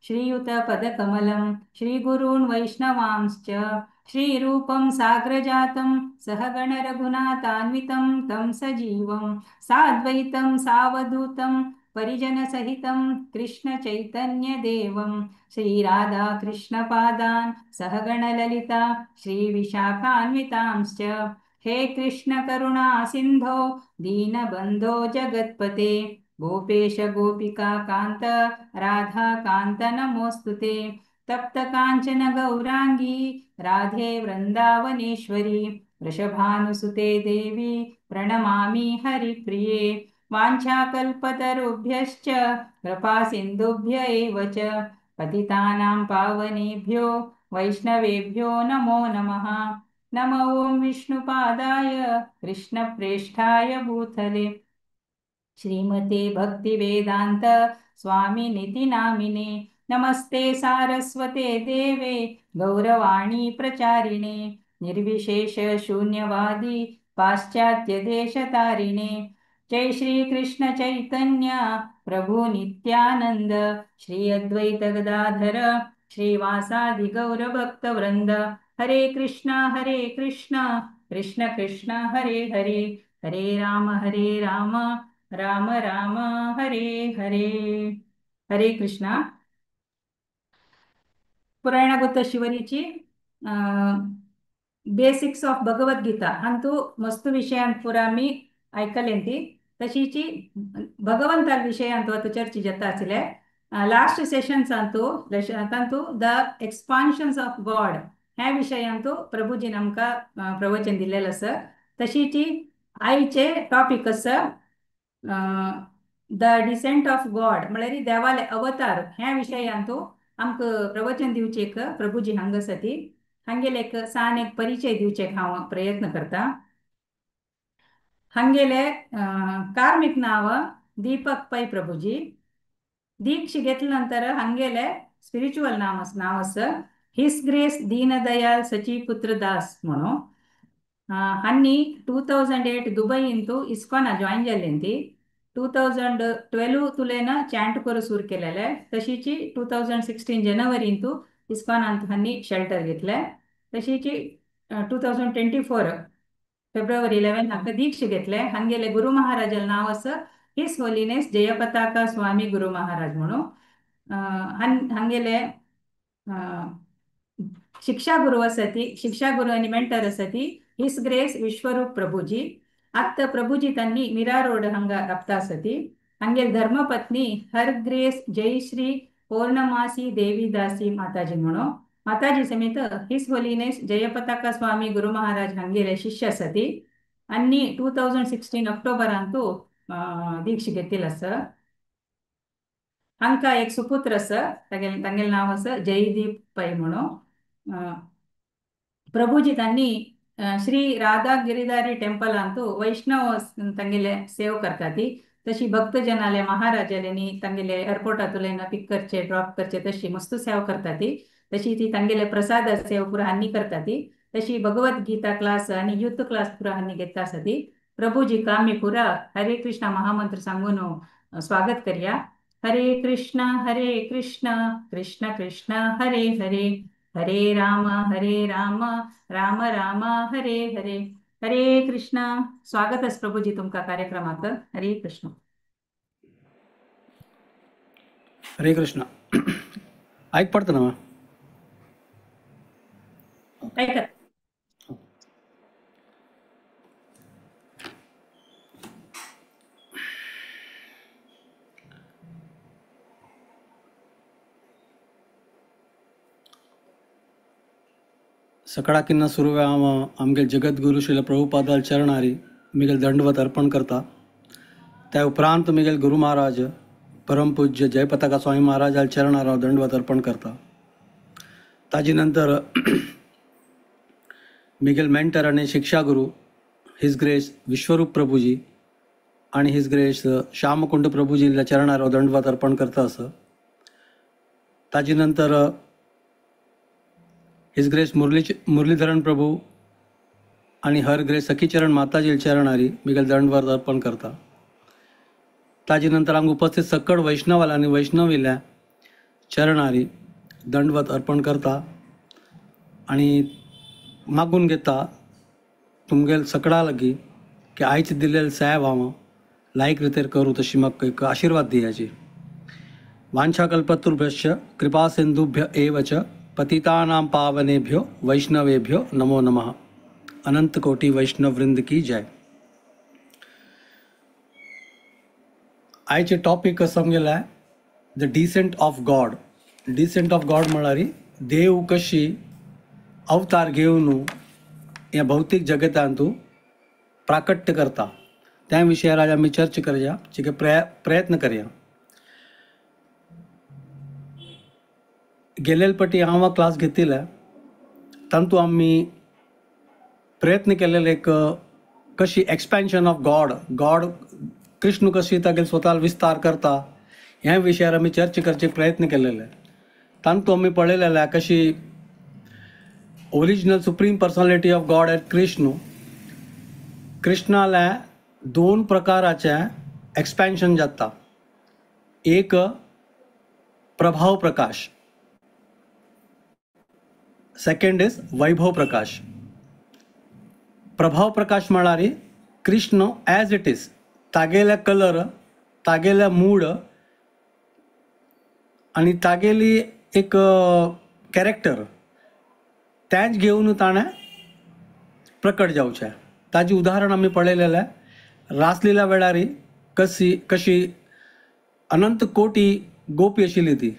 श्रीयुतपदकमलं श्रीगुरून् वैष्णवांश्च श्रीरूपं साग्रजातं सहगणरघुनाथान्वितं तं सजीवं साद्वैतं सावधूतं परिजनसहितं कृष्णचैतन्यदेवं श्रीराधाकृष्णपादान् सहगणललिता श्रीविशाखान्वितांश्च हे कृष्ण करुणा सिन्धो दीनबन्धो जगत्पते गोपेश गोपिका कान्त राधा कान्त नमोऽस्तुते तप्त काञ्चन गौरांगी राधे वृन्दावनेश्वरी वृषभानुसुते देवी प्रणमामि हरिप्रिये वाञ्छाकल्पतरुभ्यश्च कृपासिन्धुभ्य एव च पतितानां पावनेभ्यो वैष्णवेभ्यो नमो नमः। नम ॐ विष्णुपादाय कृष्णप्रेष्ठाय भूतले श्रीमते भक्तिवेदान्त स्वामिनिति नामिने नमस्ते सारस्वते देवे गौरवाणी प्रचारिणे निर्विशेष शून्यवादी पाश्चात्यदेशतारिणे जय श्री कृष्ण चैतन्य प्रभु नित्यानंद श्री अद्वैत गदाधर श्रीवासादि गौरभक्तवृंद हरे कृष्णा कृष्ण कृष्ण हरे हरे हरे राम राम राम हरे हरे हरे कृष्णा। पुराणगुत्त शिवरीची बेसिक्स ऑफ भगवद्गीता हांतू मस्त विषयां पुरा मी आयकलेंती तशीची भगवंता विषयांतू आता चर्चा जाता आसले लास्ट सेशन्स तांतू द एक्सपान्शन्स ऑफ गॉड ह्या विशयांतू प्रभुजीन आमकां प्रवचन दिलेलें आसा तशीची आयचे टॉपिक आसा द डिसेंट ऑफ गॉड म्हळ्यार देवाले अवतार ह्या विशयांतू आमकां प्रवचन दिवचेक प्रभुजी हांगासती हांगेले एक सान एक परिचय दिवचेक हांव प्रयत्न करता। हांगेले कार्मिक नाव दीपक पै प्रभुजी दीक्ष घेतल्या नंतर हांगेले स्पिरिच्युअल नाव आसा हिस ग्रेस दीनदयाल सचीपुत्र दास म्हणून हांनी 2008 दुबई इंतू इस्कॉना जॉइन जाल्लेंती 2012 तुलेन चॅन्ट करू सुरू केलेले तशीची 2016 जानेवारी इंतू इस्कॉनांत हांनी शेल्टर घेतले तशीची 2024 फेब्रुवारी 11 हांकां दीक्ष घेतले हांगेले गुरु महाराजाल नाव आसा हिस होलिनेस जयपताका स्वामी गुरु महाराज म्हणून हांगेले शिक्षा गुरु आसा ती शिक्षा गुरु आनी मेंटर आसा ती हिस ग्रेस विश्वरूप प्रभुजी आत्ता प्रभुजी तांणी मीरा रोड हांगा राबता आसा ती हांगेल धर्मपत्नी हर ग्रेस जयश्री पौर्णमासी देवीदासी माताजी म्हणून माताजी समेत हिस होलिनेस जयपताका स्वामी गुरु महाराज हांगेले शिष्य आसा ती आनी 2016 ऑक्टोबरांतू दीक्ष घेतिल्लो आसा। हांकां एक सुपुत्र आसा तांगेलें नाव आसा जयदीप पै म्हणून प्रभुजी तांणी श्री राधा गिरिधारी टेम्पलांतू वैष्णव तांगेले सेव करता ती तशी भक्तजनाले महाराजाले तांगेले एअरपोर्टांतल्यान पिक करचे ड्रॉप करचे तशी मस्त सेव करता ती तशी ती तांगेले प्रसाद सेव पुरा हान्नी करता ती तशी भगवद्गीता क्लास आनी युद्ध क्लास पुरा हान्नी घेता आसा ती प्रभुजी का आमी पुरा हरे कृष्णा महामंत्र सांगून स्वागत करया। हरे कृष्ण कृष्ण कृष्ण हरे हरे हरे राम राम राम हरे हरे हरे कृष्ण। स्वागत आहे प्रभुजी तुमका कार्यक्रमात। हरे कृष्ण हरे कृष्ण ऐक पडतं ना ऐका सकाळकिन्न सुरू आमगे जगद्गुरु श्रील प्रभुपादाल चरणारी मिगेल दंडवत अर्पण करता त्या उपरांत मिगेल गुरु महाराज परमपूज्य जयपताका स्वामी महाराजाल चरणाराव दंडवत अर्पण करता ताजी नंतर मिगेल मेंटर आणि शिक्षा गुरु हिज ग्रेस विश्वरूप प्रभुजी आणि हिज ग्रेस श्यामकुंड प्रभुजी चरणाराव दंडवत अर्पण करता असं ताजी नंतर हिज ग्रेस मुरलीधरण प्रभू आणि हर ग्रेस सखीचरण माताजी चरणारी मिगेल दंडवत अर्पण करता ताजी नंतर हांगा उपस्थित सकड वैष्णवाल आणि वैष्णवील्या चरणारी दंडवत अर्पण करता आणि मागून घेता तुमगेल सगळा लगी की आयचे दिलेलं साहेब हांव लायक रितेर करूं तशी म्हाका एक आशिर्वाद दियाची. वांछाकल्पतरुभ्यश्च कृपा सिंधुभ्य एव च पतितानां पावनेभ्यो वैष्णवेभ्यो नमो नमः. अनंत कोटि वैष्णव वृंद की जय. आयचे टॉपिक समजला the descent of God. Descent of God म्हळ्यार देव कशी अवतार घेवन ह्या भौतीक जगतांत प्राकट्य करता त्या विशयार आज आमी चर्चा करया, चिके प्रयत्न करया. गेलेले पटी हांव क्लास घेतिल्ले तातूंत आमी प्रयत्न केलेले एक कशी एक्सपेन्शन ऑफ गॉड कृष्ण कशी तागेले स्वता विस्तार करता ह्या विशयार आमी चर्चा करचे प्रयत्न केलेले. तातूंत आमी पळयलेले कशी original supreme personality of Godhead कृष्णाला दोन प्रकाराचे एक्सपेन्शन जाता. एक प्रभाव प्रकाश, सेकंड इज वैभव प्रकाश. प्रभाव प्रकाश म्हळ्यार कृष्ण ॲज इट इज तागेले कलर, तागेले मूड आणि तागेली एक कॅरेक्टर तेंच घेवन ताणें प्रकट जावचें. ताजी उदाहरण आमी पळयलेलें. रासलीला वेळार कशी अनंत कोटी गोपी आशिल्ली ती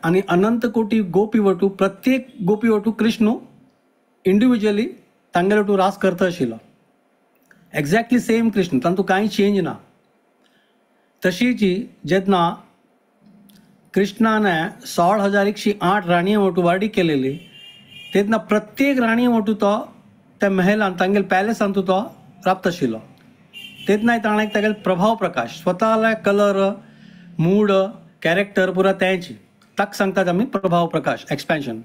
आनी अनंत कोटी गोपी वटू प्रत्येक गोपी वटू कृष्ण इंडिविज्युअली तांगेले वटू रास करता आशिल्लो. एक्झॅक्टली सेम कृष्ण, तातूंत कांय चेंज ना. तशीच जेन्ना कृष्णाने 16,108 राणीं वटू वाडी केलेली तेन्ना प्रत्येक राणी वटू तो त्या महलांत तांगेले पॅलेसांत तो राबता आशिल्लो. तेन्नाय ताणें तागेले प्रभाव प्रकाश स्वताले कलर, मूड, कॅरेक्टर पुरा तेंच ताका सांगतात आमी प्रभाव प्रकाश एक्सपेन्शन.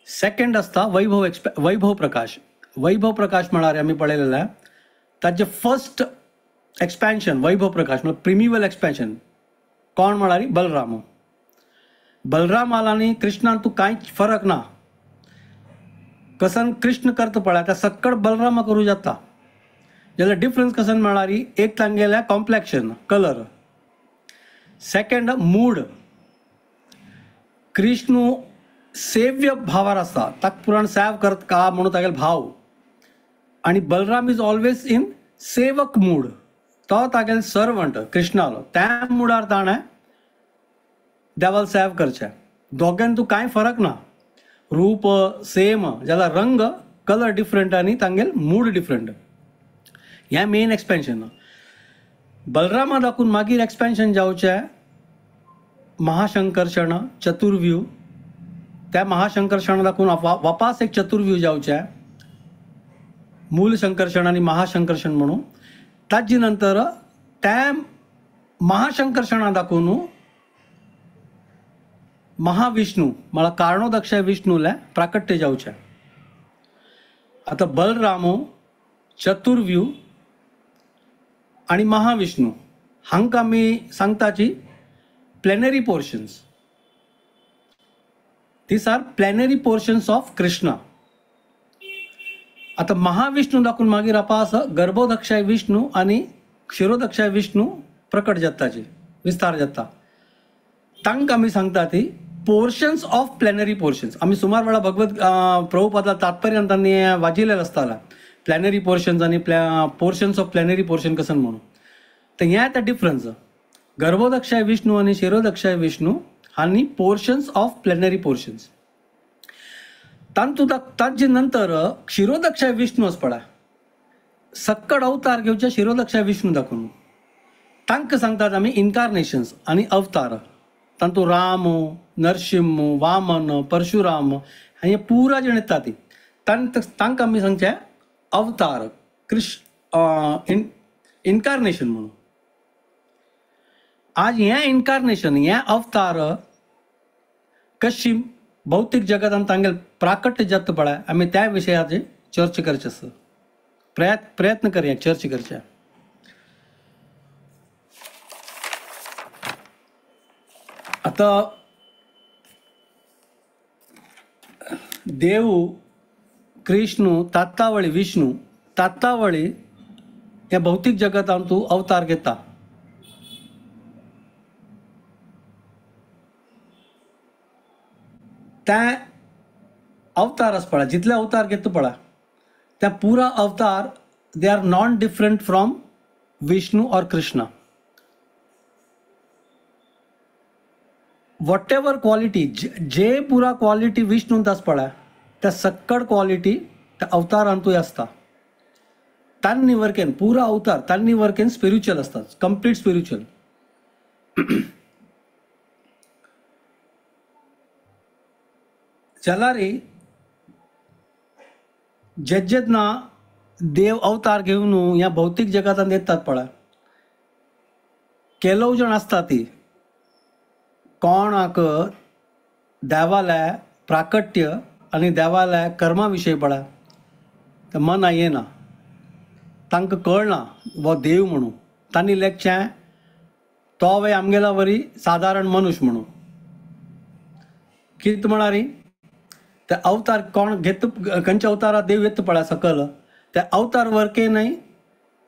सेकंड आसता वैभव प्रकाश. वैभव प्रकाश म्हळ्यार आमी पळयलेलें ताचे फर्स्ट एक्सपेन्शन वैभव प्रकाश म्हळ्यार प्रिमिवल एक्सपेन्शन कोण म्हळ्यार बलराम. बलराम आनी कृष्णान तूं कांयच फरक ना. कसन कृष्ण करता पळय त्या सक्कड बलरामा करूं जाता. जाल्यार डिफरन्स कसन म्हळ्यार एक तांगेल्या complexion colour, second mood. Krishna सेव्य भावार आसता, ताका पुराण सेव करता का म्हणून तागेलो भाव. आनी बलराम इज ऑलवेज इन सेवक मूड. तो तागेलो सर्वंट कृष्णालो त्या मुडार ताणें देवाल सेव करचें. दोगांय तूं कांय फरक ना. रूप सेम जाल्यार रंग कलर डिफरंट आनी तांगेल मूड डिफरंट. हें मेन एक्सपेन्शन. बलरामा दाखून मागीर एक्सपेन्शन जावचें महाशंकर्षण चतुर्व्यूह. त्या महाशंकर्षण दाखून वापास एक चतुर्व्यूह जावचें मूल संकर्षण आनी महाशंकर्षण म्हणून. ताजे नंतर त्या महाशंकर्षणा दाखून महाविष्णू म्हळ्यार कारणोदक्ष विष्णूले प्राकट्य जावचें. आतां बलराम, चतुर्व्यूह आनी महाविष्णू हांकां आमी सांगताची plenary portions. These are plenary portions of Krishna. आतां महाविष्णू दाखून मागीर आपास गर्भोदक्षाय विष्णू आनी क्षीरोदक्षाय विष्णू प्रकट जाताची विस्तार जाता. तांकां आमी सांगता ती पोर्शन्स ऑफ प्लेनरी पोर्शन्स. आमी सुमार वेळा भगवत प्रभुपादाला तात्पर्यान तांणी वाजिल्लें आसतालें प्लेनरी पोर्शन्स आनी पोर्शन्स ऑफ प्लेनरी पोर्शन कसन म्हणून. तर हें आतां डिफरन्स. गर्भोदक्षाय विष्णू आनी क्षीरोदक्षाय विष्णू हांणी पोर्शन्स ऑफ प्लेनरी पोर्शन्स. तांचे नंतर क्षीरोदक्षाय विष्णू आसा पळय सक्कड अवतार घेवचे क्षीरोदक्षाय विष्णू दाखोवन तांकां सांगतात आमी इन्कारनेशन्स आनी अवतार. तांतूं राम, नरसिंह, वामन, परशुराम हे पुरा जण येता ती तांकां आमी सांगचे अवतार इन्कारनेशन म्हणून. आज हें इन्कारनेशन हें अवतार कशी भौतीक जगतान तांगेल प्राकट्य जाता पळय आमी त्या विशयाचेर चर्चा करचे आसा. प्रयत्न करया चर्चा करचे. आता देव कृष्ण तात्कावळी विष्णू तात्कावळी या भौतिक जगतांत तूं अवतार घेता. त्या अवतार आस पळय जितले अवतार घेता पळय त्या पुरा अवतार they are not different from Vishnu और कृष्णा. वॉट एवर क्वालिटी जे पुरा क्वालिटी विष्णूंत आस पळय त्या सक्कड क्वालिटी त्या अवतारांतूय आसता. तांनी वरकेन पुरा अवतार तांनी वरकेन स्पिरिच्युअल असतात, कंप्लीट स्पिरिच्युअल. जाल्यारी जेजना देव अवतार घेवन ह्या भौतीक जगतांत येतात पळय केलो जण आसता ती कोणाक देवाले प्राकट्य आनी देवाले कर्मा विशयी पळय ते मना येना, तांकां कळना वो देव म्हणून. तांणी लेखचें तो वे आमगेला वरी सादारण मनुष्य म्हणून. कितें म्हणारी ते अवतार कोण घेत खंयच्या अवतारात देव येता पळय सकल ते अवतार वरकेनय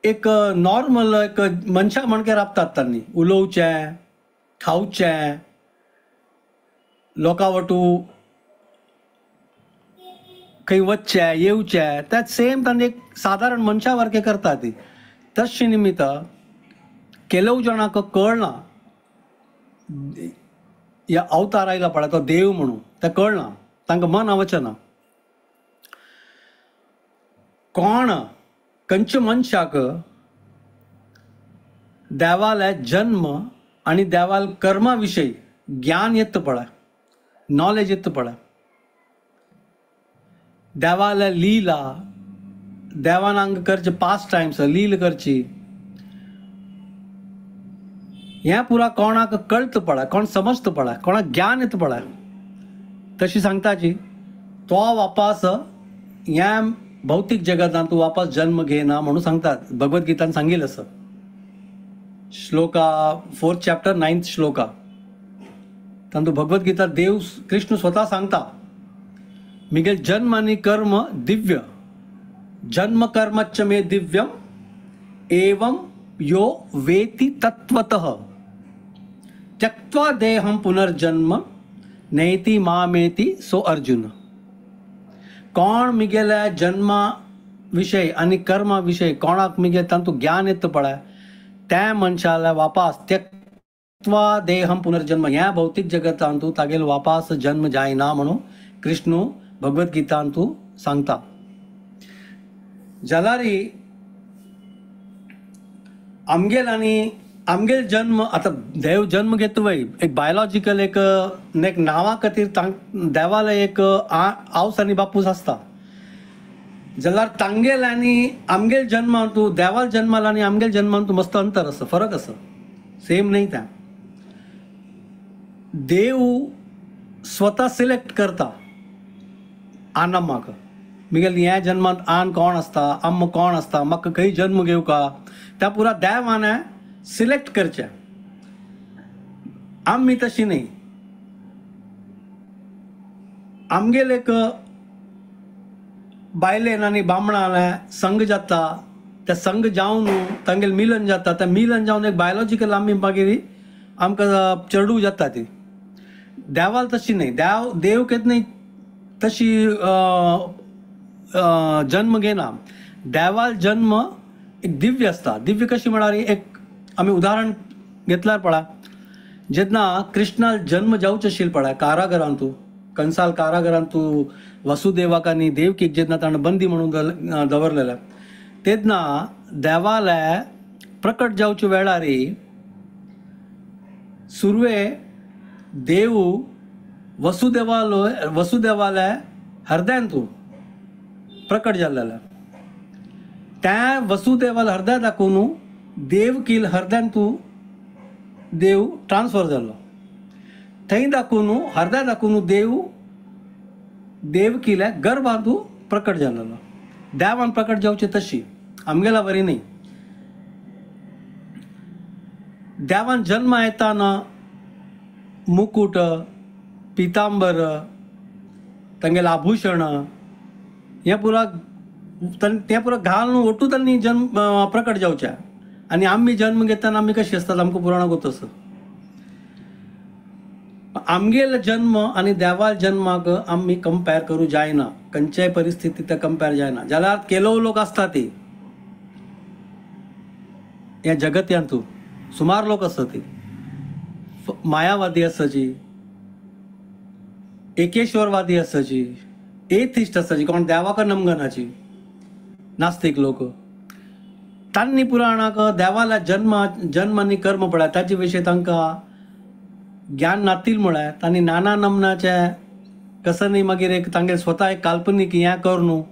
एक नॉर्मल एक मनशा म्हणके राबतात. तांणी उलोवचें खावचें लोकां वटू खंय वचचें येवचें ते सेम तांणी एक सादारण मनशा वरके करता. ती तशें निमित्त केलो जाणांक कळना ह्या अवतार आयला पळय तो देव म्हणून ते कळना, तांकां मन वचना. कोण खंयच्या मनशाक देवाले जन्म आनी देवाल कर्मा विशयी ज्ञान येता पळय नॉलेज येता पळय देवाले लीला देवान हांगा करचे पास्ट टायम्स लील करची हें पुरा कोणाक कळता पळय कोण समजता पळय कोणाक ज्ञान येता पळय तशी सांगताची तो वापस ह्या भौतीक जगतांत तूं वापस जन्म घेना म्हणून सांगतात. भगवद्गीतान सांगिल्लें आसा shloka 4th chapter 9th shloka तातूंत भगवद्गीता देव कृष्ण स्वता सांगता मिगेल जन्म आनी कर्म दिव्य जन्म कर्मच्च मे दिव्यम एवं यो वेति तत्वतः त्यक्त्वा देहं पुनर्जन्म नैति मामेति सो अर्जुन. कोण मिगेले जन्मा विशय आनी कर्मा विशय कोणाक मिगे तांतूं ज्ञान येता पळय त्या मनशाला वापस त्यक्त्वा देहं पुनर्जन्म ह्या भौतीक जगतांत तागेलो वापस जन्म जायना म्हणून कृष्ण भगवद्गीतांत सांगता. जाल्यारी आमगेल जन्म आता देव जन्म घेता वय एक बायोलॉजिकल एक नांवा खातीर देवाले एक आवस आनी बापूस आसता. जाल्यार तांगेल आनी आमगेल जन्मांत देवाल जन्माला आनी आमगेल जन्मांत मस्त अंतर आसा फरक आसा सेम न्ही. त्या देव स्वता सिलेक्ट करता आन म्हाका मिगेल ह्या जन्मांत आन कोण आसता आम्म कोण आसता म्हाका खंय जन्म घेवका त्या पुरा देवान सिलेक्ट करचें. आमी तशी न्ही आमगेल एक बायलेन आनी बामणान संग जाता त्या संग जावन तांगेल मिलन जाता त्या मिलन जावन एक बायोलॉजिकल आमी मागीर आमकां चेडूं जाता. ती देवाल तशी न्ही देव केत न्ही तशी जन्म घेना. देवाल जन्म एक दिव्य आसता. दिव्य कशी म्हळ्यार एक आमी उदाहरण घेतल्यार पळय जेन्ना कृष्णाल जन्म जावचो आशिल्लो पळय कारागरांत कंसाल कारागरांत वसुदेवाक आनी देवकीक जेन्ना ताणें बंदी म्हणून दवरलेले तेन्ना देवाले प्रकट जावचे वेळार सुरवे देव वसुदेवाले हृदयांत प्रकट जाल्लेले त्या वसुदेवाला हृदय दाखोवन देवकील हृदयांत देव ट्रान्सफर जालो. थंय दाखोवन हृदय दाखोवन देवकीले गर्भांत प्रकट जाल्लो. देवान प्रकट जावचे तशी आमगेला वरी न्ही. देवान जल्म येताना मुकुट पितांबर तांगेले आभूषण हे पुरा ते पुरा घालून ओटू त्यांनी जन्म प्रकट जावचे. आणि आम्ही जन्म घेताना आम्ही कशी असतात आमकां पुराण गोतस. आमगेल जन्म आणि देवाल जन्माक आम्ही कंपेर करू जायना. खंयच्याय परिस्थितीत ते कंपेर जायना. जाल्यार केलो लोक असतात ते या जगत्यांतू सुमार लोक असतात ते मायावादी आसाची, एकेश्वरवादी आसाची, एथिस्ट आसाची, कोण देवाक नमगनाची नास्तिक लोक. तांणी पुराणाक देवाला जन्म आनी कर्म पळय ताचे विशीं तांकां ज्ञान नातील म्हळ्यार तांणी नाना नमनाचे कसं न्ही मागीर एक तांगे स्वता एक काल्पनीक हें कर न्हू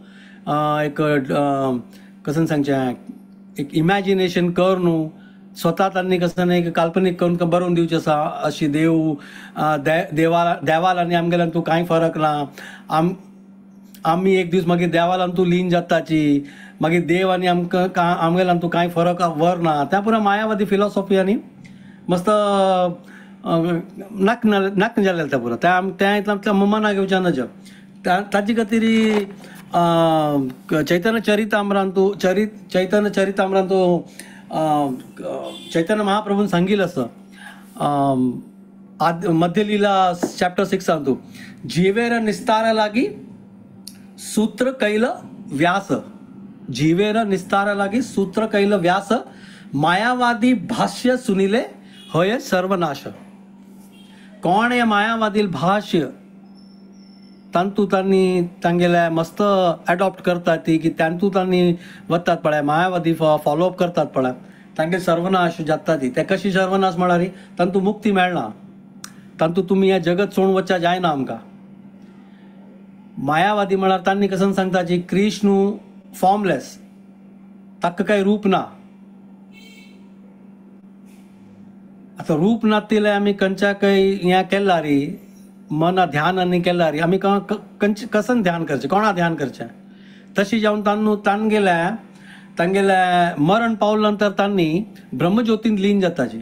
एक कसं सांगचें एक इमॅजिनेशन कर न्हू स्वता तांणी कसं न्ही एक काल्पनीक करून बरोवन दिवचें आसा अशी देवाल आनी आमगेल्यान तूं कांय फरक ना. आमी एक दीस मागीर देवालान तूं लीन जाताची मागीर देव आनी आमकां आमगेल्यान तूं कांय फरक वर ना. त्या पुरा मायावादी फिलॉसॉफी आनी मस्त नाक जालें त्या पुरो त्या मना घेवच्या नज ताचे खातीर चैतन्य चरितामरान तूं चैतन्य महाप्रभून सांगिल्लें आसा मध्यलीला चॅप्टर 6 तूं जिवेर निस्तार लागी सूत्र कैल व्यास. जिवेर निस्तार लागी सूत्र कैल व्यास मायावादी भाष्य सुनिले होय सर्वनाश. कोण हे मायावादी भाष्य तांतू तांणी तांगेले मस्त एडॉप्ट करतात ती की तांतू तांणी वतात पळय मायावादी फॉलोअप करतात पळय तांगे सर्वनाश जाता ती. ते कशी सर्वनाश म्हळ्यार तांतू मुक्ती मेळना. तांतू तुमी हे जगत सोडून वचच्या जायना आमकां. मायावादी म्हळ्यार तांणी कसं सांगता की कृष्ण फॉर्मलेस ताका काही रूप ना. आता रूप नातिले आमी खंयच्या काही हें केला रे मना ध्यान आनी केला रे आमी कसन ध्यान करचें कोणा ध्यान करचें. तशी जावन तांगेले मरण पावले नंतर तांणी ब्रह्मज्योतीन लीन जाताची.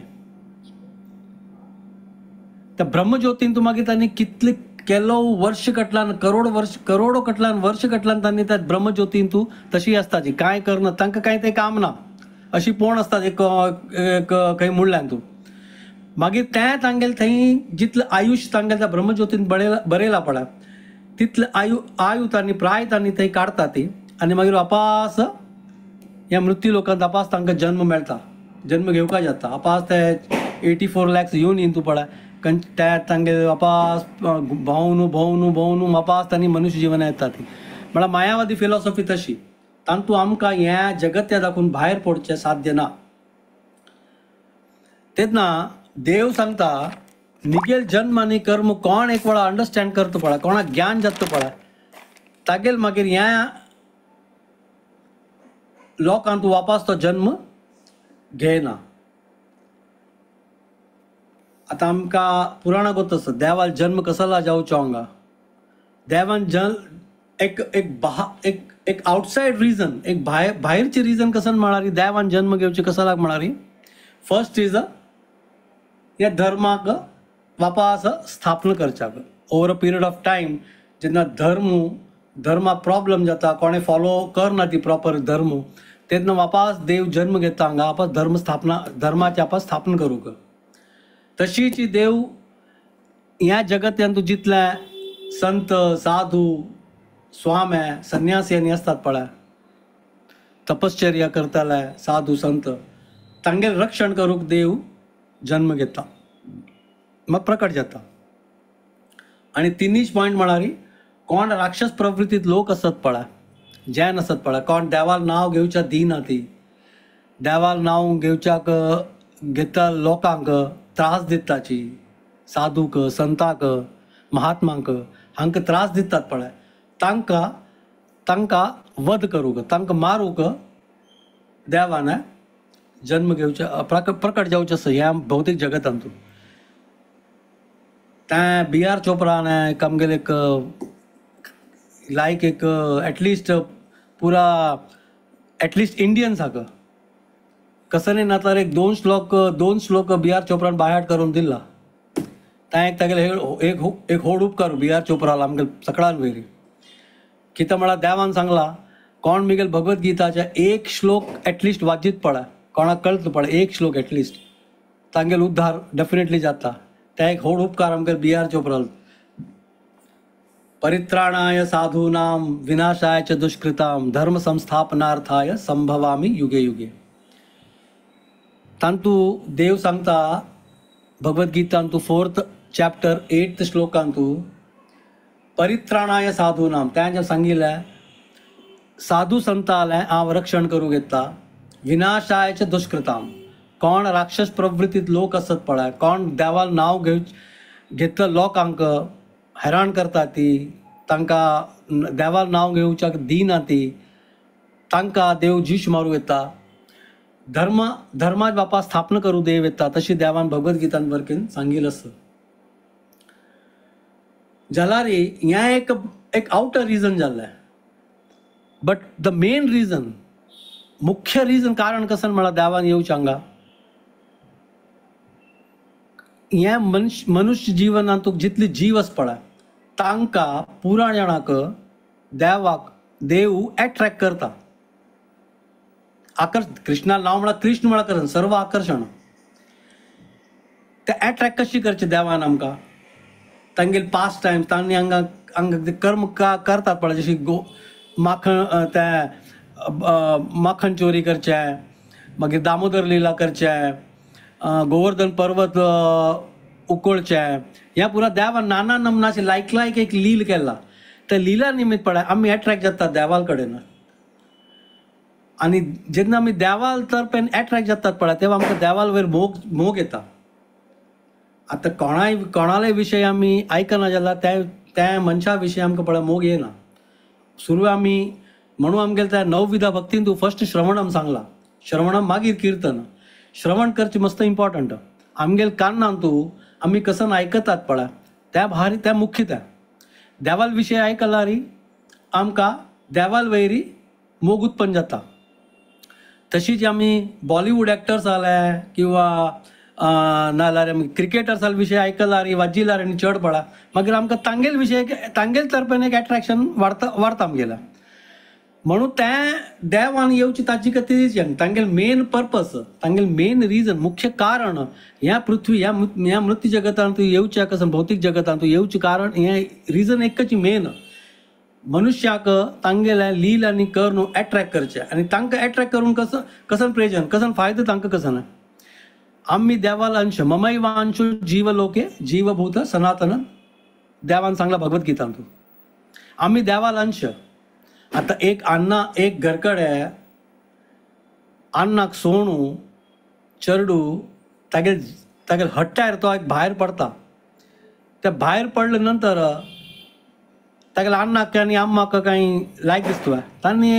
त्या ब्रह्मज्योतीन तूं मागीर तांणी कितले केलो वर्ष कटल्यान करोडो कटल्यान वर्ष कटल्यान तांणी त्या ब्रह्मज्योतीन तूं तशी आसताची कांय करना तांकां कांय तें काम ना अशी पोण आसता एक खंय म्हणल्यान तूं मागीर तें तांगेलें थंय जितलें आयुश्य तांगेलें त्या ब्रह्मज्योतीन बरयलां पळय तितलें आयु तांणी प्राय तांणी थंय काडटा ती. आनी मागीर वापास ह्या मृत्यू लोकांक वापास तांकां जन्म मेळटा जन्म घेवपा जाता. वापास ते 84 lakhs येवन तूं पळय ते तांगे वापास भोंवून वापास तांणी मनुश्य जिवन येता ती. म्हळ्यार मायावादी फिलॉसॉफी तशी तांतू आमकां हें जगत्या दाखोवन भायर पडचें साध्य ना. तेन्ना देव सांगता निगेल जन्म आनी कर्म कोण एक वेळा अंडरस्टँड करता पळय कोणाक ज्ञान जाता पळय तागेल मागीर ह्या लोकांक तूं वापस तो जन्म घेयना. आता आमकां पुराणां गोत आसा देवाल जन्म कसला जावचो हांगा. देवान एक आउटसायड रिजन एक भायरची रिजन कसन म्हळ्यार देवान जन्म घेवचे कसालाक म्हळ्यार फर्स्ट इज ह्या धर्माक वापस स्थापन करच्याक. Over a period of time जेन्ना धर्मा प्रॉब्लम जाता कोणें फॉलो करना ती प्रॉपर धर्म तेन्ना वापस देव जन्म घेता हांगा वापस धर्माची वापस स्थापन करूंक. तशीच देव ह्या जगत्यान तूं जितले संत साधू स्वामे संन्यासी आनी आसतात पळय तपश्चर्या करताले साधू संत तांगेलें रक्षण करूंक देव जन्म घेता मग प्रकट जाता. आनी तिनीच पॉयंट म्हळ्यार कोण राक्षस प्रवृत्तीत लोक आसत पळय जैन आसत पळय कोण देवाल नांव घेवच्या दिना ती देवाल नांव घेवच्याक घेता लोकांक त्रास दिताची साधूक संताक महात्मांक हांकां त्रास दितात पळय तांकां वध करूंक तांकां मारूंक देवान जन्म घेवचे प्रकट जावचें आसा ह्या भौतीक जगतांतून. तें B.R. चोप्रान एक आमगेले एक लायक एक एटलिस्ट पुरा एटलिस्ट इंडियन्स हाका कसं नाही ना तर एक दोन श्लोक B.R. चोप्रान बायहाट करून दिला त्या एक होड उपकार बिहार चोपराला आमगे सकाळान वयरी कित्या म्हळ्यार देवान सांगला कोण मिगेल भगवद्गीताच्या एक श्लोक एटलिस्ट वाचीत पडा, कोणाक कळत पडा एक श्लोक एटलिस्ट, तांगेल उद्धार डेफिनेटली जाता. त्या एक होड उपकार आमगे बिहार चोपराल. परित्राणाय साधूनाम विनाशाय च दुष्कृताम धर्म संस्थापनार्थाय संभवामी युगे युगे. तांतू देव सांगता भगवद्गीतांतू 4th chapter 8th श्लोकांतू परित्राणाय साधूनाम त्या सांगिल्लें साधू संतालें हांव रक्षण करूं घेता. विनाशाय च दुष्कृताम कोण राक्षस प्रवृत्तीत लोक असत पळय, कोण देवाल नांव घेतलं लोकांक हैराण करता ती, तांकां देवाल नांव घेवच्याक दिना ती, तांकां देव जीश मारूं येता. धर्माच्या बापा स्थापना करूं देव येता, तशी देवान भगवद्गीतान वरकेन सांगिल्लें आसा. जाल्यार हें एक आउटर रिजन जाल्लें. बट द मेन रिजन, मुख्य रिजन कारण कसन म्हळ्यार देवान येवचें हांगा हें मनुष्य जिवनांत तुका जितले जीव आसा पळय तांकां पुराय जाणांक देव एट्रॅक्ट करता. कृष्णाला नांव म्हळ्यार कृष्ण म्हळ्यार सर्व आकर्शण. ते एट्रॅक्ट कशी करचे देवान आमकां, तांगेल पास्ट टायम तांणी हांगा कर्म करतात पळय, जशी माखण चोरी करचें, मागीर दामोदर लिला करचें, गोवर्धन पर्वत उकोळचें, ह्या पुरा देवान नाना नमनाचे लायक एक लील केला. त्या लिला निमित्त पळय आमी एट्रॅक्ट जाता देवाल कडेन. आनी जेन्ना आमी देवाल तर्फेन एट्रॅक्ट जातात पळय तेव्हा आमकां देवाल वयर मोग येता. आतां कोणाले विशय आमी आयकना जाल्यार त्या मनशा विशयी आमकां पळय मोग येना. सुरू आमी म्हणून आमगेले त्या 9 विधा भक्तीन तूं फर्स्ट श्रवणम सांगला, श्रवणम मागीर कीर्तन. श्रवण करचें मस्त इम्पॉर्टंट. आमगेल कान्नान तूं आमी कसन आयकतात पळय त्या भारी त्या मुख्य त्या देवाल विशय आयकल्यार आमकां देवाल वयरी मोग उत्पन्न जाता. तशीच आमी बॉलिवूड एक्टर्स जाले किंवा नाल्यार क्रिकेटर्सां विशय आयकल्यार वाजिल्यार आनी चड पळय मागीर आमकां तांगेल तर्फेन एक एट्रॅक्शन वाडता आमगेलें. म्हणून तें देवान येवची ताची खातीर तांगेल मेन पर्पस, तांगेल मेन रिजन, मुख्य कारण ह्या पृथ्वी ह्या मृत्यू जगतान तूं येवचें कसन भौतीक जगतान तूं येवचें कारण हें रिजन एकच मेन. मनुष्याक तांगेले लील आनी कर्म एट्रॅक्ट करचे आनी तांकां एट्रॅक्ट करून कसन प्रयोजन कसन फायदो तांकां कसन. आमी देवाल अंश ममैवांशो जीवलोके जीवभूत सनातन देवान सांगला भगवद्गीतान तूं आमी देवाल अंश. आता एक घरकडे अन्नाक सोणू चरडू तागेल हट्टायर तो एक भायर पडता. त्या भायर पडले नंतर तागेले अन्नाक आनी अम्माक काही लायक दिसता तांणी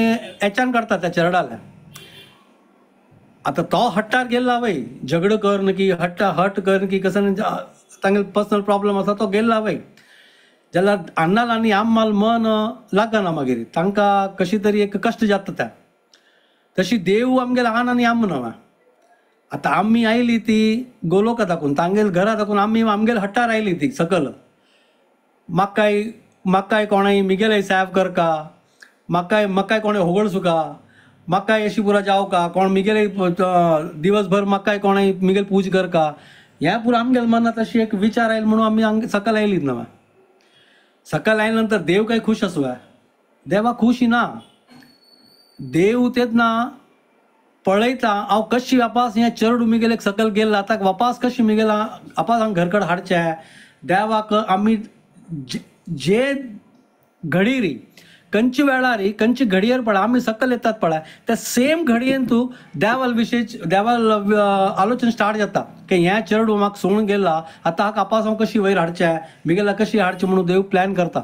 एचान काडटा त्या चरडाले. आता तो हट्टार गेल्ला वय झगडो कर की हट कर की कसं तांगेल पर्सनल प्रॉब्लेम आसा तो गेल्ला वय जाल्यार अन्नाल आनी आम्माल मन लागना मागीर तांकां कशी तरी एक कश्ट जाता त्या. तशी देव आमगेले आन आनी आम्म न्हय. आतां आमी आयली ती गोलोका दाखोवन तांगेल घरा दाखोवन आमी आमगेले हट्टार आयली ती सकल. म्हाकाय कोणाय मिगेले सेव करका, म्हाकाय कोणें होगळ सुका, म्हाकाय अशी पुरा जावका, कोण मिगेले दिवसभर म्हाकाय कोणाय मिगेल पूज करका, ह्या पुरा आमगेले मनात अशी एक विचार आयले म्हणून आमी सकल आयलीच न्हय. सकल आयले नंतर देव काही खुश असू देवा खुशी ना. देव तेन्ना पळयता हांव कशी वापस हें चरड मिगेले सकल गेल्ला आतां वापस कशी मिगेला वापस हांव घरकड हाडचें. देवाक आमी जे घडीरी खंयची वेळार खंयची घडयेर पळय आमी सकल येतात पळय त्या सेम घडयेन तूं देवाल आलोचना स्टार्ट जाता की हें चेडूं म्हाका सोडून गेला आतां हाका वापस हांव कशी वयर हाडचें मिगेला कशी हाडचें म्हणून देव प्लॅन करता.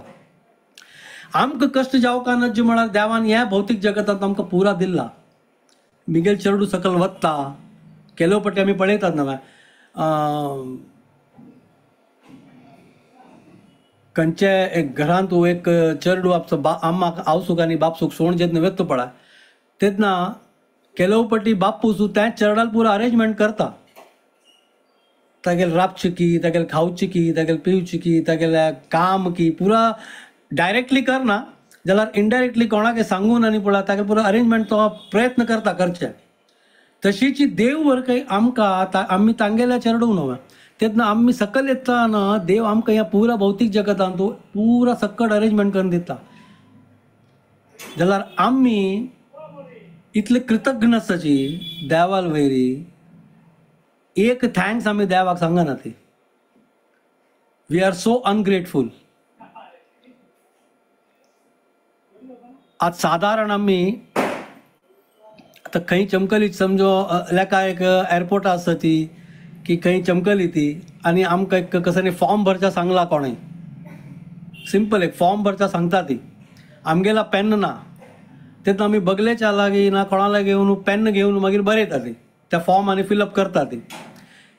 आमकां कश्ट जावका नज म्हळ्यार देवान ह्या भौतीक जगतांत आमकां पुरा दिला. मिगेल चेडूं सकल वता केलो पटी आमी पळयतात न्हय खंयचे एक घरांत तूं एक चेडूं आपचो अम्माक आवसूक आनी बापसूक सोडून जेन्ना वेता पळय तेन्ना केलो पटी बापूस त्या चेडवाल पुरो अरेंजमेंट करता तागेल रापची की तागेल खावची की तागेल पिवची की तागेल्या काम की पुरा डायरेक्टली करना जाल्यार इनडायरेक्टली कोणाक सांगून आनी पळय ताका पुरो अरेंजमेंट तो प्रयत्न करता करचे. तशीच देव वर काही आमकां आमी तांगेल्या चेडू न्हू तेन्ना आमी सकयल येतना देव आमकां ह्या पुरा भौतीक जगतान तो पुरा सक्कट अरेंजमेंट करून दिता. जाल्यार आमी इतले कृतज्ञ आसची देवाल वयरी एक थँक्स आमी देवाक सांगना ती. We are so ungrateful. आज साधारण आमी आता खंय चमकली समजो लेका एक एअरपोर्टा आसता ती की खंय चमकली ती आनी आमकां एक कसं फॉर्म भरचा सांगला कोणें सिंपल एक फॉर्म भरचा सांगता ती आमगेला पेन ना तेन्ना आमी बगलेच्या लागीं ना कोणा लागीं घेवन पेन घेवन मागीर बरयता ती त्या फॉर्म आनी फिलअप करता ती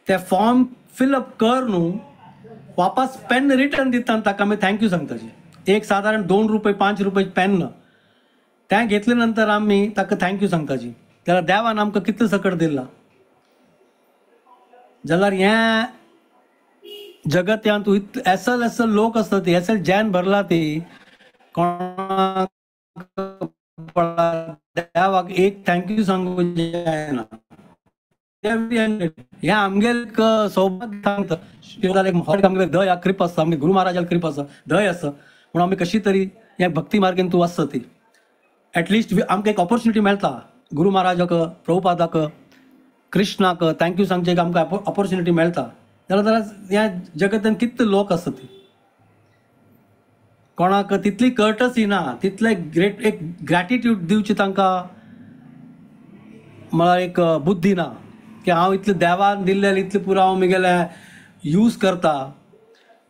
ते फॉर्म फिलअप कर न्हू वापस पेन रिटर्न दिता आनी ताका आमी थँक्यू सांगताची. एक साधारण 2 रुपये 5 रुपये पेन त्या घेतले नंतर आमी ताका थँक्यू सांगताची. त्याला देवान आमकां कितले सकट दिला. जाल्यार ह्या जगत्यान तूं एसल एसल लोक आसता ती एसल जैन भरला ती कोणाक देवाक एक थँक्यू सांगूंक जायना. हे आमगेल सौभाग्य सांगता दय कृप आसता आमगे गुरु महाराजाला कृप आसा दय आसा म्हणून आमी कशी तरी ह्या भक्ती मार्गेन तूं आसता ती एटलिस्ट आमकां एक ऑपॉर्च्युनिटी मेळटा गुरु महाराजाक प्रभुपादाक कृष्णाक थँक्यू सांगचे एक आमकां ऑपॉर्च्युनिटी मेळटा. जाल्यार ह्या जगतान कितले लोक आसता ती कोणाक तितली कर्टसी ना तितले एक ग्रॅटिट्यूड दिवची तांकां म्हळ्यार एक बुद्धी ना की हांव इतले देवान दिल्ले इतले पुरो हांव म्हगेले यूज करता.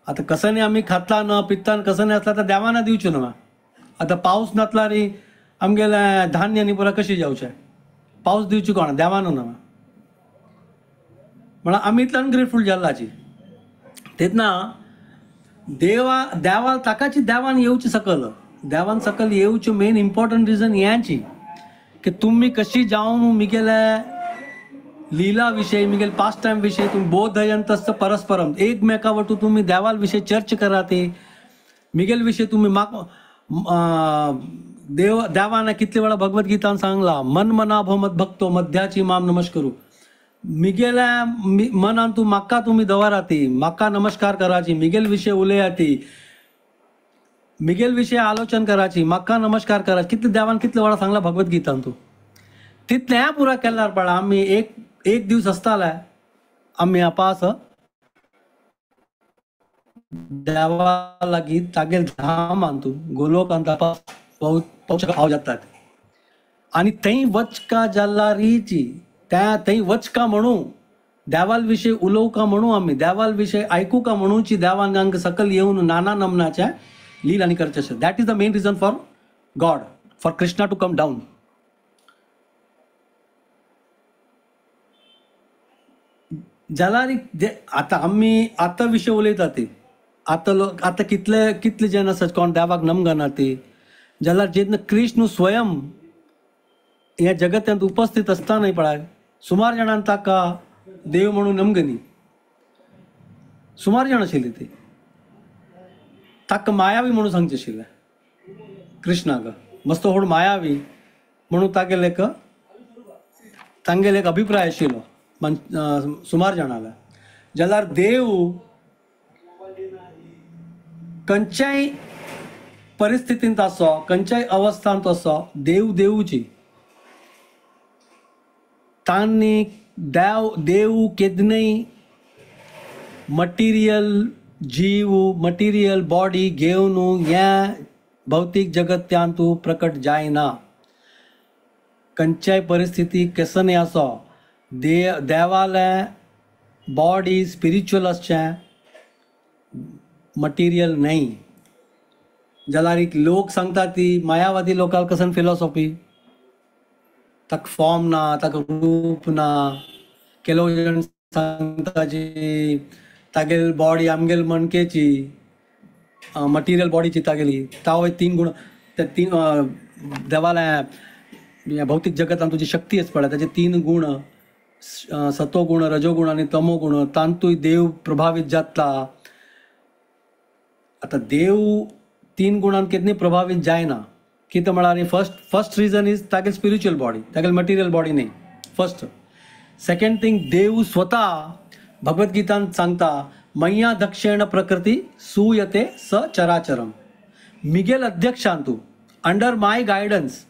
आतां कसं आमी खाता न पित्तान कसं आसला तर देवाना दिवचें न्हू. आतां पावस नासला न्ही आमगेले धान्य न्ही पुरा कशें जावचें पावस दिवची कोणा देवान न्हू म्हळ्यार आमी इतले अनग्रेटफूल जाल्लाची. तेन्ना देवाल ताकाची देवान येवची सकल देवान सकल येवची मेन इम्पॉर्टंट रिजन ह्याची की तुमी कशी जावन म्हगेले लीला विषय म्हगेले पास्ट टायम विषय तुम्ही बोधयंतस्त परस्परम एकमेका वटू तुम्ही देवाल विषय चर्च करा ते म्हगेले विषय तुम्ही देवाने कितले वेळा भगवद्गीतान सांगला मन मना भमत भक्तो मध्याची माम नमस्करू मिगेल्या मनान तू म्हाका तुम्ही दवरा ती म्हाका नमस्कार कराची मिगेल विषय उलया ती मिगेल विषय आलोचन कराची म्हाका नमस्कार कराची कितले देवान कितले वेळा सांगला भगवद्गीतान तू तितले ह्या पुरा केल्यार पळय आमी एक दिवस आसताले आमी आपास देवा लागीं तागेल धाम तू गोलोकान तापास पावू जातात आनी थंय वचका जाल्लारीची त्या थंय वचका म्हणू देवाल विषय उलोवका म्हणू आमी देवाल विषय आयकूका म्हणूची देवान हांगा सकल येवन नाना नमनाच्या लीलांनी करचे आसा. That is the main reason for God for Krishna to come down. जाल्यार आतां आमी आतां विशय उलयता ती आतां कितले जन आसात कोण देवाक नमगना ती जाल्यार जेन्ना कृष्ण स्वयं ह्या जगत्यांत उपस्थित आसतना पळय सुमार जाणांक ताका देव म्हणून नमगनी सुमार जाण आशिल्ली ती ताका मायावी म्हणून सांगचे आशिल्ले कृष्णाक मस्त व्हड मायावी म्हणून तागेले तांगेले एक अभिप्राय आशिल्लो सुमार जाणांक जाल्यार देव खंयच्याय परिस्थितींत आसो खंयच्याय अवस्थांत असो देवची तांणी देव केदनय मटिरियल जीव मटिरियल बॉडी घेवन ह्या भौतीक जगत्यान तूं प्रकट जायना. खंयच्याय परिस्थिती केसनय आसो देवाले बॉडी स्पिरिच्युअल आसचें मटिरियल न्हय. जाल्यार एक लोक सांगता ती मायावादी लोकांक कसन फिलॉसॉफी ताका फॉर्म ना ताका रूप ना केलो जण सांगता जी तागेली बॉडी आमगेल मणकेची मटिरियल बॉडीची तागेली तावय 3 गुण ते 3 देवाल्या भौतीक जगतान तुजी शक्ती आसा पळय ताचे 3 गुण सत्वगुण रजोगुण आणि तमोगुण तांतूय देव प्रभावित जातला. आता देव 3 गुणांत कितने प्रभावित जायना कितें म्हळ्यार first reason is Tage spiritual body, Tage material body न्ही फर्स्ट. सेकंड थिंग, देव स्वता भगवद्गीतांत सांगता मय्या दक्षिण प्रकृती सूयते स चराचरम. मिगेल अध्यक्षांतू अंडर माय गायडन्स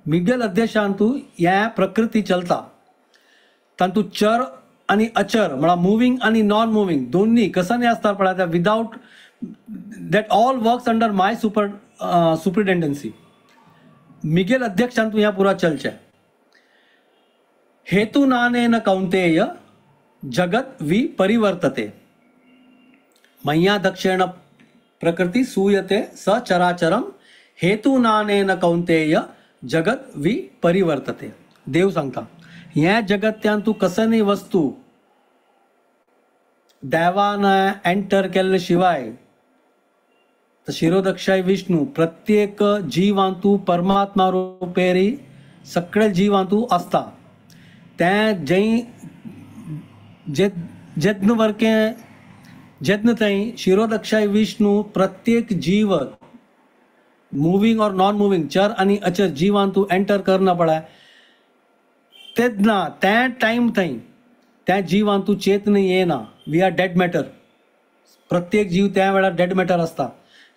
मिगेल अध्यक्षांतू ह्या प्रकृती चलता. तांतू चर आणि अचर म्हळ्यार मुव्हिंग आणि नॉन मुव्हिंग दोन्ही कसांनी आसता पळय. Without that all works under my superintendency. मिगेल अध्यक्षांतू ह्या पुरा चलचे. हेतु नानेन कौंतेय जगत वि परिवर्तते. मय्या दक्षिण प्रकृती सूयते स चराचरम हेतु नानेन कौंतेय जगत वि परिवर्तते. देव सांगता ह्या जगत्यान तू कसनी वस्तू देवान एंटर केल्ले शिवाय शिरोदक्षाय विष्णू प्रत्येक जीवांतू परमात्मा रुपेरी सगळे जीवांतू असता. ते जेद्न वरके जेद्न थंय शिरोदक्षाय विष्णू प्रत्येक जीव मुव्हिंग और नॉन मुव्हिंग चर आणि अचर जीवांतू एंटर करना पळय. तेदना त्या टाइम थंय त्या जीवांतू चेतन येना. We are dead matter. प्रत्येक जीव त्या वेळार डेड मॅटर असता.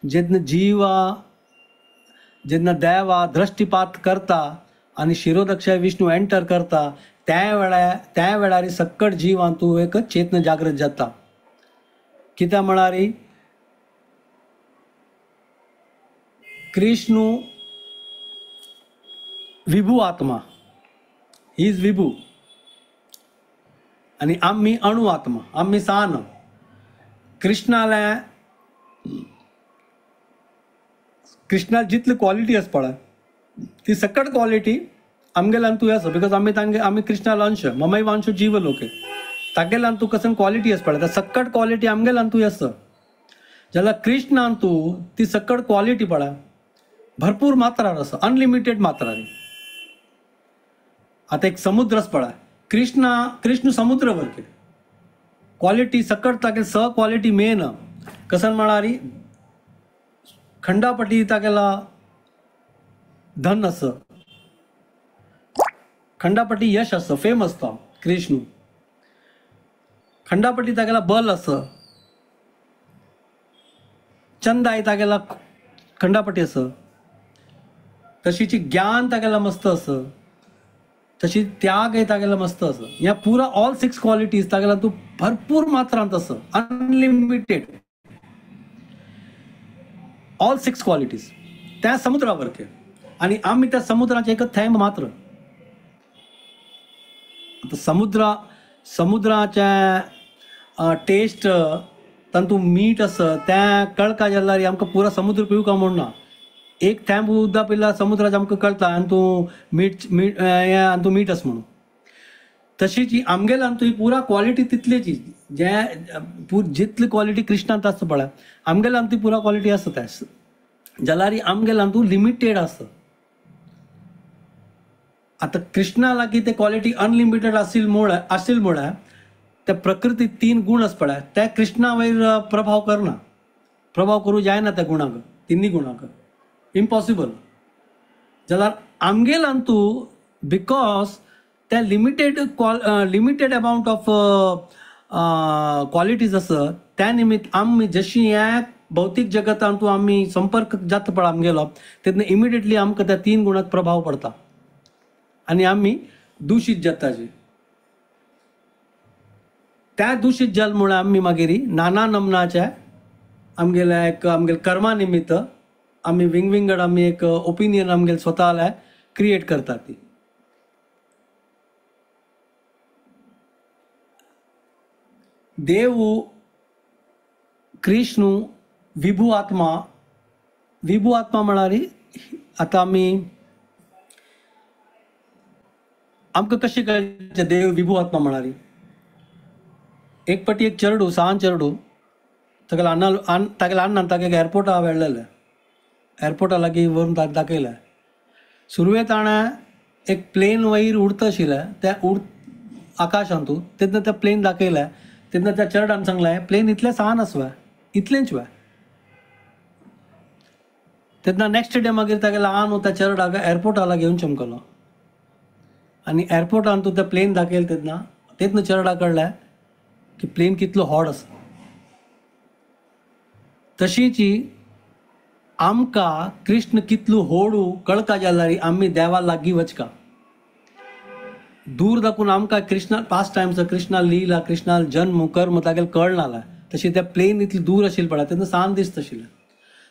जेन्ना जेन्ना देवा दृष्टिपात करता आणि शिरोदक्षाय विष्णू एंटर करता त्या वेळार सक्कट जीवांतू एक चेतन जागृत जाता. कित्या म्हळ्यार कृष्ण विभू आत्मा, ही इज विभू आणि आम्ही अणु आत्मा, आम्ही सान. कृष्णाला जितली क्वालिटी आस पळय ती सकट क्वालिटी आमगेल्यान तू आसा. बिकॉज आम्ही कृष्णाला अंश ममैव अंश जीव लोके तागेल्यान तू कसन क्वालिटी आस पळय. सकट क्वालिटी आमगेल्यान तू आसा जाल्यार कृष्णान तू ती सकट क्वालिटी पळय भरपूर मात्रार आसा, अनलिमिटेड मात्रार. आता एक समुद्रच पळय. कृष्ण समुद्र वरके क्वालिटी सकट तागे स क्वालिटी मेन कसन म्हळ्यार खंडापटी तागेला धन आस, खंडापटी यश आस, फेम आसता कृष्ण. खंडापटी तागेला बल आस, चंदाय तागेला खंडापटी आस. तशीची ज्ञान तागेला मस्त आस, तशी त्याग तागेला मस्त आस. ह्या पुरा ऑल 6 क्वालिटीज तागेला तू भरपूर मात्रांत आस, अनलिमिटेड ऑल 6 क्वालिटीज त्या समुद्रावर के. आणि आम्ही त्या समुद्राचे एक थेंब मात्र. आता समुद्राच्या टेस्ट तांतू मीठ आस त्या कळका जाल्यार आमकां पुरा समुद्र पिवका म्हणना. एक थेंब उदक पिल्यार समुद्राचे आमकां कळटा आनी तूं मीठ आस म्हणून. तशीच ही आमगेल्यान तू ही पुरा क्वालिटी तितलेची जितली क्वालिटी कृष्णांत आसता पळय आमगेल्यान ती पुरा क्वालिटी आसता जाल्यार आमगेल्यान तू लिमिटेड आसता. आता कृष्णा लागीं ते क्वालिटी अनलिमिटेड आशिल म्हळ्यार त्या प्रकृती 3 गुण आस पळय त्या कृष्णा वयर प्रभाव करना. प्रभाव करूं जायना त्या गुणाक, 3 गुणाक. इम्पॉसिबल. जाल्यार आमगेल्यान तू बिकॉज त्या लिमिटेड अमाउंट ऑफ क्वालिटीज आसा त्या निमित्त आमी जशी ह्या भौतीक जगतांत तू आमी संपर्क जाता पळय आमगेलो तेन्ना इमिडिएटली आमकां त्या 3 गुणांत प्रभाव पडता आणि आम्ही दूषित जाताची. त्या दूषित जालमुळे आम्ही मागीर नाना नमनाच्या आमगेल्या कर्मा निमित्त आम्ही विंगड आम्ही एक ओपिनियन आमगेले स्वताला क्रिएट करतात. ती देव कृष्ण विभू आत्मा म्हळ्यार आता आम्ही आमकां कशें कळचें देव विभू आत्मा म्हळ्यार एक पाटी एक चेडू सहान चेडू तागेल्या अण्णान ताका एअरपोर्टा वेळलेले. एअरपोर्टा लागीं व्हरून दाखयलें. सुरवेक ताणें एक प्लेन वयर उडता आशिल्लें त्या आकाशांतू तेन्ना त्या प्लेन दाखयल्या तेन्ना त्या चर्डान सांगलें प्लेन इतलें सान आसवा इतलेंच वा तेन्ना नेक्स्ट डे मागीर तागे ल्हान त्या चर्डाक एअरपोर्टाला घेवन चमकलो आनी एअरपोर्टान तूं तें प्लेन दाखयलें तेन्ना चर्डा कळ्ळें की प्लेन कितलो हॉट आसा. तशीच आमकां कृष्ण कितलो होडू कळका जाल्यार आमी देवा लागीं वचका. दूर दाखून आमकां कृष्णा पास्ट टायम्स कृष्णा लीला कृष्णा जन्म कर्म तागेलें कळनाला तशी त्या प्लेन इतली दूर आशिल्ली पळय तेन्ना सान दिसता आशिल्लें.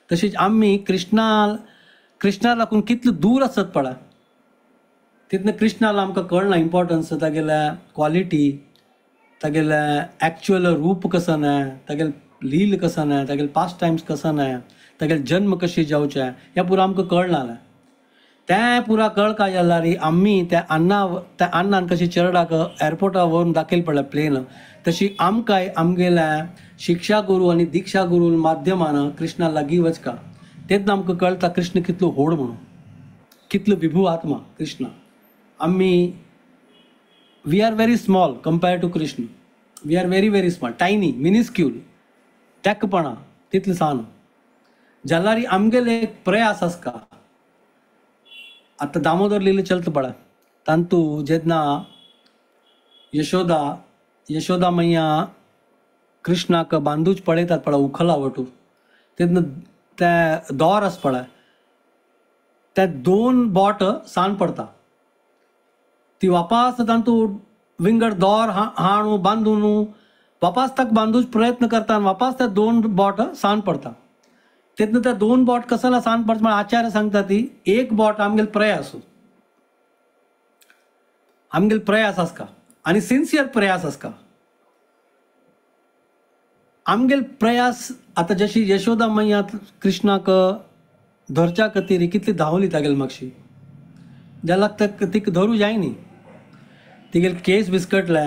तशीच आमी कृष्णा लागून कितलो दूर आसत पळय तितलें कृष्णाला आमकां कळना इम्पॉर्टन्स तागेल्या क्वॉलिटी तागेलें एक्चुअल रूप कसं न्हय तागेलें लील कसं न्हय तागेलें पास्ट टायम्स कसं न्हय तागेलें जन्म कशें जावचें हें पुरो आमकां कळनालें. तें पुरा कळका जाल्यार आमी त्या अन्नान कशी चर्डाक एअरपोर्टार व्हरून दाखयलें पळय प्लेन तशी आमकांय आमगेल्या शिक्षा गुरू आनी दिक्षा गुरू माध्यमान कृष्णा लागीं वचका. तेन्ना आमकां कळटा कृष्ण कितलो व्हड म्हणून कितलो विभू आत्मा कृष्ण. आमी we are very small compared to Krishna. We are very small tiny minuscule तेंकपणां तितलें सान जाल्यार आमगेले एक प्रयास आसता. आतां दामोदर लिले चलता पळय तांतू जेन्ना यशोदा मैया कृष्णाक बांदूच पळयतात पळय उखला वटू तेन्ना ते दोर आसा पळय ते 2 बोट सान पडटा. ती वापास तांतू विंगड दोर हाडून बांदून वापास ताका बांदूच प्रयत्न करता आनी वापास ते 2 बोट सान पडटा. तेन्ना त्या 2 बोट कसला सान पडटा म्हळ्यार आचार्य सांगता ती एक बोट आमगेलो प्रयास आसका आनी सिन्सियर प्रयास आसका. आमगेल प्रयास आतां जशी यशोदा मैया कृष्णाक धरच्या खातीर कितली धांवली तागेली मागशी जाल्यार तिका धरूं जाय न्ही. तिगेले केस बिस्कटले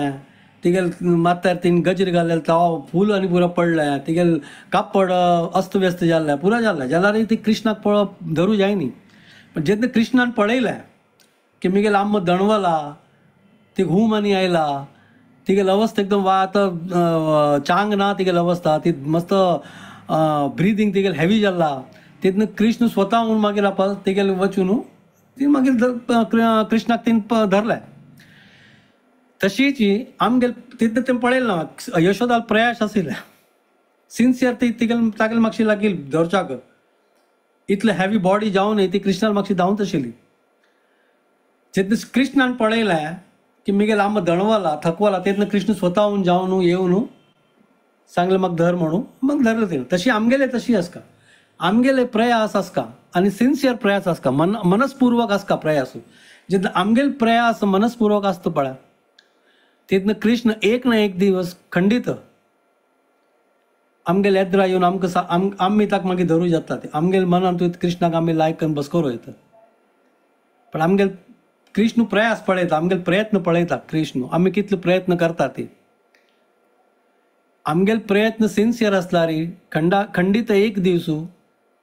तिगेले माथ्यार तिने गजर घालेले तो फूल आनी पुरो पडले तिगेले कापड अस्त व्यस्त जाल्ले पुरो जाल्ले जाल्यार ती कृष्णाक पळोवप धरूं जाय न्ही. पण जेन्ना कृष्णान पळयलें की मिगेल आम्म दणवला ती हूम आनी आयला तिगेली अवस्था एकदम आतां चांग ना तिगेली अवस्था ती मस्त ब्रिदींग तिगेलें हेवी जाल्ला तेन्ना कृष्ण स्वताहून मागीर आपा तिगेले वचून ती मागीर कृष्णाक तिने धरलें. तशीच आमगेल तितलें तें पळयलें ना यशोदाल प्रयास आशिल्ले सिन्सियर ती तिगेले तागेले मागशी लागीं धरच्याक इतले हेवी बॉडी जावनय ती कृष्णाल मागशी धांवत आशिल्ली. जेन्ना कृष्णान पळयलें की मिगेल आम्म दणवला थकवला तेन्ना कृष्ण स्वताहून जावन येवन सांगलें म्हाका धर म्हणून मग धरलें तिणें. तशी आमगेले तशी आसका आमगेले प्रयास आसका आनी सिन्सियर प्रयास आसका मनस्पूर्वक आसका प्रयास. जेन्ना आमगेले प्रयास मनस्पूर्वक आसता पळय तेन्ना कृष्ण एक ना एक दिवस खंडीत आमगेले येद्रा येवन आमकां आमी ताका मागीर धरूं जाता. आमगेले मनान कृष्णाक आमी लायक करून बसकोर वयता. पण आमगेले कृष्ण प्रयास पळयता आमगेले प्रयत्न पळयता कृष्ण आमी कितले प्रयत्न करता ती आमगेले प्रयत्न सिन्सियर आसल्यार खंडीत एक दीस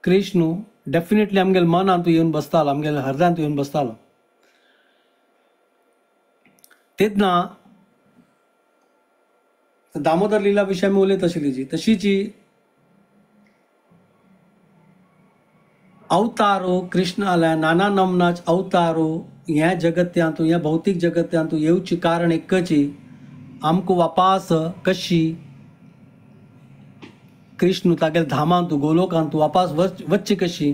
कृष्ण डेफिनेटली आमगेले मनांत येवन बसतालो आमगेले हृदयांत येवन बसतालो. तेन्ना दामोदर लिला विशय आमी उलयत आशिल्ली जी तशीच अवतारो कृष्णाल्या नाना नमनाच अवतारो ह्या जगत्यांतू ह्या भौतीक जगत्यांतू येवची कारण एकच आमकां वापास कशी कृष्ण तागेले धामांतू गोलोकांतू वापास वचची कशी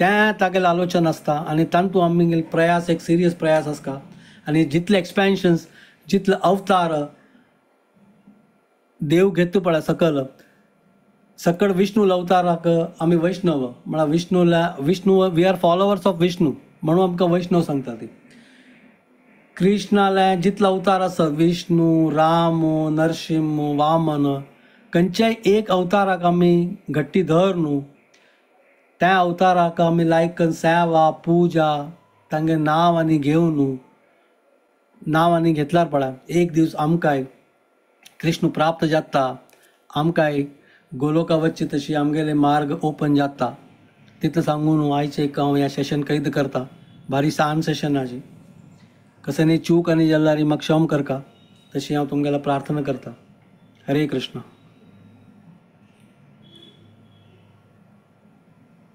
तें तागेलें आलोचन आसता आनी तांतू आमगेले प्रयास एक सिरियस प्रयास आसता. आनी जितले एक्सपेन्शन्स जितले अवतार देव घेता पळय सकल विष्णू अवताराक आमी वैष्णव म्हळ्यार Vishnu we are followers of Vishnu म्हणून आमकां वैष्णव सांगता ती. कृष्णाले जितले अवतार आसात विष्णू राम नरसिंह वामन खंयच्याय एक अवताराक आमी घट्टी धर न्हू त्या अवताराक आमी लायक सेवा पुजा तांगे नांव आनी घेवन नांव आनी घेतल्यार पळय एक दीस आमकांय कृष्ण प्राप्त जाता आमकांय गोलोका वचची तशी आमगेले मार्ग ओपन जाता. तितलें सांगून आयचें एक हांव ह्या सेशन कैद करता. भारी सान सेशन आजी कशें न्ही चूक आनी जाल्यार म्हाका क्षम करता. तशी हांव तुमगेला प्रार्थना करता. हरे कृष्ण.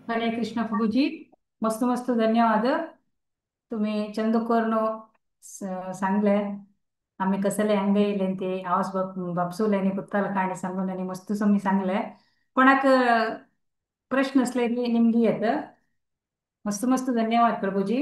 हरे कृष्ण प्रभूजी. मस्त मस्त धन्यवाद. तुम्ही चंद करून सांगले आम्ही कसले हंगे येयले ते हावस बापसूल्यानी कुत्ताला काणी सांगून आणि मस्त तुम्ही सांगले. कोणाक प्रश्न असले की निमगी येत. मस्त मस्त धन्यवाद प्रभूजी.